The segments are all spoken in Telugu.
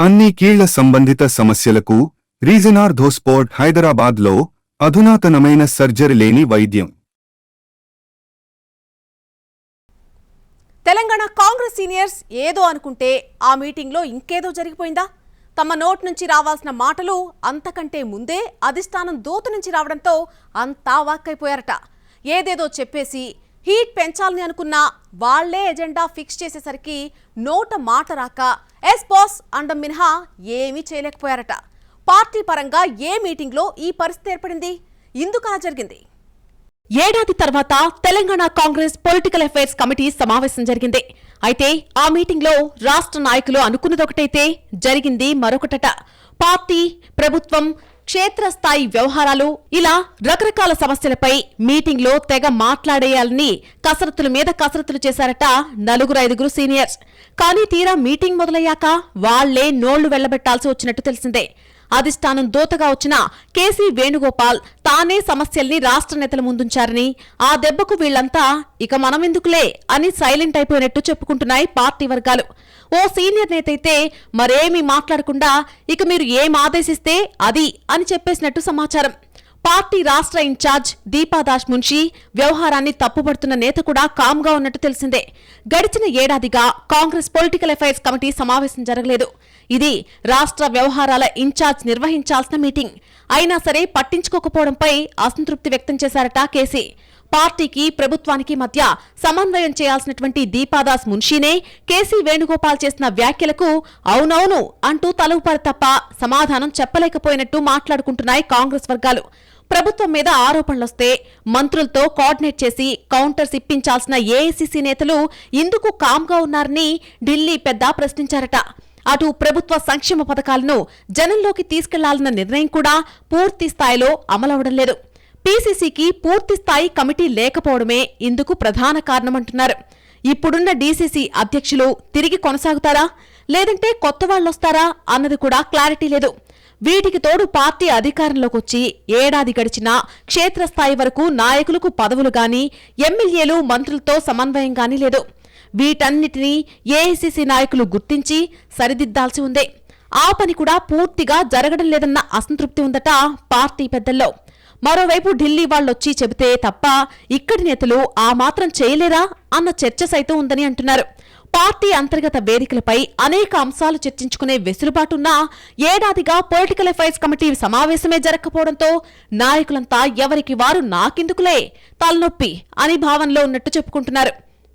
అన్ని కీళ్ల సంబంధిత సమస్యలకు రీజన్ ఆర్థోస్పోర్ట్ హైదరాబాద్లో అధునాతనమైన సర్జరీ లేని వైద్యం. తెలంగాణ కాంగ్రెస్ సీనియర్స్ ఏదో అనుకుంటే ఆ మీటింగ్లో ఇంకేదో జరిగిపోయిందా? తమ నోట్ నుంచి రావాల్సిన మాటలు అంతకంటే ముందే అధిష్టానం దూత నుంచి రావడంతో అంతా వాక్కైపోయారట. ఏదేదో చెప్పేసి హీట్ పెంచాలని అనుకున్నా వాళ్లే ఎజెండా ఫిక్స్ చేసేసరికి నోట మాట రాక ఎస్ బాస్ అండం మినహా ఏమీ చేయలేకపోయారట. పార్టీ పరంగా ఏ మీటింగ్లో ఈ పరిస్థితి ఏర్పడింది? ఇందుకలా జరిగింది. ఏడాది తర్వాత Telangana Congress political affairs committee సమావేశం జరిగింది. అయితే ఆ మీటింగ్లో రాష్ట్ర నాయకులు అనుకున్నదొకటైతే జరిగింది మరొకటట. పార్టీ, ప్రభుత్వం, క్షేత్రస్థాయి వ్యవహారాలు ఇలా రకరకాల సమస్యలపై మీటింగ్లో తెగ మాట్లాడేయాలని కసరత్తుల మీద కసరత్తులు చేశారట 4-5 సీనియర్స్. కానీ తీరా మీటింగ్ మొదలయ్యాక వాళ్లే నోళ్లు వెళ్లబెట్టాల్సి వచ్చినట్టు తెలిసిందే. అధిష్టానం దూతగా వచ్చిన కేసీ వేణుగోపాల్ తానే సమస్యల్ని రాష్ట్ర నేతల ముందుంచారని, ఆ దెబ్బకు వీళ్లంతా ఇక మనమెందుకులే అని సైలెంట్ అయిపోయినట్టు చెప్పుకుంటున్నాయి పార్టీ వర్గాలు. ఓ సీనియర్ నేతైతే మరేమీ మాట్లాడకుండా ఇక మీరు ఏం ఆదేశిస్తే అది అని చెప్పేసినట్టు సమాచారం. పార్టీ రాష్ట్ర ఇన్ఛార్జ్ దీపాదాస్ మున్షి వ్యవహారాన్ని తప్పుపడుతున్న నేత కూడా కామ్గా ఉన్నట్టు తెలిసిందే. గడిచిన ఏడాదిగా కాంగ్రెస్ పొలిటికల్ అఫైర్స్ కమిటీ సమావేశం జరగలేదు. ఇది రాష్ట్ర వ్యవహారాల ఇన్ఛార్జ్ నిర్వహించాల్సిన మీటింగ్. అయినా సరే పట్టించుకోకపోవడంపై అసంతృప్తి వ్యక్తం చేశారట కేసీ. పార్టీకి, ప్రభుత్వానికి మధ్య సమన్వయం చేయాల్సినటువంటి దీపాదాస్ మున్షీనే కేసీ వేణుగోపాల్ చేసిన వ్యాఖ్యలకు అవునవును అంటూ తలూపారు తప్ప సమాధానం చెప్పలేకపోయినట్టు మాట్లాడుకుంటున్నాయి కాంగ్రెస్ వర్గాలు. ప్రభుత్వం మీద ఆరోపణలొస్తే మంత్రులతో కోఆర్డినేట్ చేసి కౌంటర్స్ ఇప్పించాల్సిన ఏఐసీసీ నేతలు ఇందుకు కామ్గా ఉన్నారని ఢిల్లీ పెద్ద ప్రశ్నించారట. అటు ప్రభుత్వ సంక్షేమ పథకాలను జనంలోకి తీసుకెళ్లాలన్న నిర్ణయం కూడా పూర్తి స్థాయిలో అమలవడం లేదు. పీసీసీకి పూర్తి స్థాయి కమిటీ లేకపోవడమే ఇందుకు ప్రధాన కారణమంటున్నారు. ఇప్పుడున్న డీసీసీ అధ్యక్షులు తిరిగి కొనసాగుతారా, లేదంటే కొత్త వాళ్లొస్తారా అన్నది కూడా క్లారిటీ లేదు. వీటికి తోడు పార్టీ అధికారంలోకొచ్చి ఏడాది గడిచినా క్షేత్రస్థాయి వరకు నాయకులకు పదవులు గాని, ఎమ్మెల్యేలు, మంత్రులతో సమన్వయం గానీ లేదు. వీటన్నిటినీ ఏఐసీసీ నాయకులు గుర్తించి సరిదిద్దాల్సి ఉంది. ఆ పని కూడా పూర్తిగా జరగడం లేదన్న అసంతృప్తి ఉందట పార్టీ పెద్దల్లో. మరోవైపు ఢిల్లీ వాళ్లొచ్చి చెబితే తప్ప ఇక్కడి నేతలు ఆ మాత్రం చేయలేరా అన్న చర్చ సైతం ఉందని అంటున్నారు. పార్టీ అంతర్గత వేదికలపై అనేక అంశాలు చర్చించుకునే వెసులుబాటున్నా ఏడాదిగా పొలిటికల్ అఫైర్స్ కమిటీ సమావేశమే జరగకపోవడంతో నాయకులంతా ఎవరికి వారు నాకెందుకులే తలనొప్పి అని భావనలో ఉన్నట్టు చెప్పుకుంటున్నారు.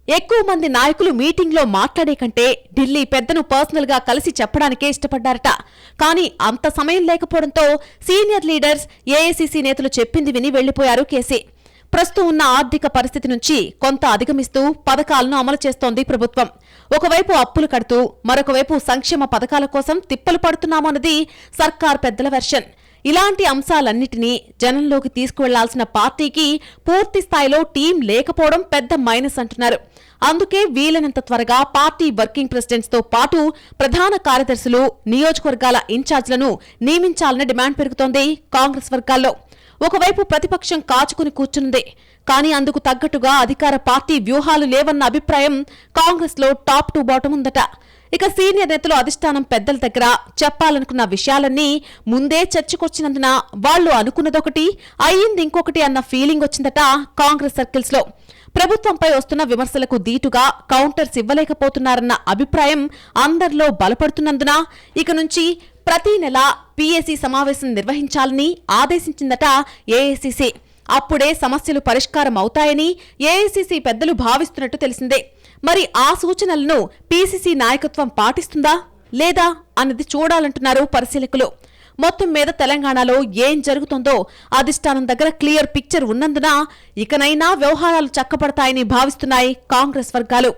ఎక్కువ మంది నాయకులు మీటింగ్లో మాట్లాడే కంటే ఢిల్లీ పెద్దను పర్సనల్ గా కలిసి చెప్పడానికే ఇష్టపడ్డారట. కానీ అంత సమయం లేకపోవడంతో సీనియర్ లీడర్స్, ఏఐసీసీ నేతలు చెప్పింది విని వెళ్లిపోయారు కేసీ. ప్రస్తుతం ఉన్న ఆర్థిక పరిస్థితి నుంచి కొంత అధిగమిస్తూ పథకాలను అమలు చేస్తోంది ప్రభుత్వం. ఒకవైపు అప్పులు కడుతూ మరొకవైపు సంక్షేమ పథకాల కోసం తిప్పలు పడుతున్నామన్నది సర్కార్ పెద్దల వెర్షన్. ఇలాంటి అంశాలన్నిటినీ జనంలోకి తీసుకువెళ్లాల్సిన పార్టీకి పూర్తి స్థాయిలో టీం లేకపోవడం పెద్ద మైనస్ అంటున్నారు. అందుకే వీలైనంత త్వరగా పార్టీ వర్కింగ్ ప్రెసిడెంట్స్ తో పాటు ప్రధాన కార్యదర్శులు, నియోజకవర్గాల ఇన్ఛార్జ్లను నియమించాలని డిమాండ్ పెరుగుతోంది కాంగ్రెస్ వర్గాల్లో. ఒకవైపు ప్రతిపక్షం కాచుకుని కూర్చుంది. కానీ అందుకు తగ్గట్టుగా అధికార పార్టీ వ్యూహాలు లేవన్న అభిప్రాయం కాంగ్రెస్ లో టాప్ టు బాటం ఉందట. ఇక సీనియర్ నేతలు అధిష్టానం పెద్దల దగ్గర చెప్పాలనుకున్న విషయాలన్నీ ముందే చర్చకొచ్చినందున వాళ్లు అనుకున్నదొకటి అయ్యింది ఇంకొకటి అన్న ఫీలింగ్ వచ్చిందట కాంగ్రెస్ సర్కిల్స్ లో. ప్రభుత్వంపై వస్తున్న విమర్శలకు దీటుగా కౌంటర్స్ ఇవ్వలేకపోతున్నారన్న అభిప్రాయం అందరిలో బలపడుతున్నందున ఇక నుంచి ప్రతి నెల పీఏసీ సమావేశం నిర్వహించాలని ఆదేశించిందట ఏఐసీసీ. అప్పుడే సమస్యలు పరిష్కారం అవుతాయని ఏఐసీసీ పెద్దలు భావిస్తున్నట్టు తెలిసిందే. మరి ఆ సూచనలను పీసీసీ నాయకత్వం పాటిస్తుందా లేదా అన్నది చూడాలంటున్నారు పరిశీలకులు. మొత్తం మీద తెలంగాణలో ఏం జరుగుతుందో అధిష్టానం దగ్గర క్లియర్ పిక్చర్ ఉన్నందున ఇకనైనా వ్యవహారాలు చక్కబడతాయని భావిస్తున్నాయి కాంగ్రెస్ వర్గాలు.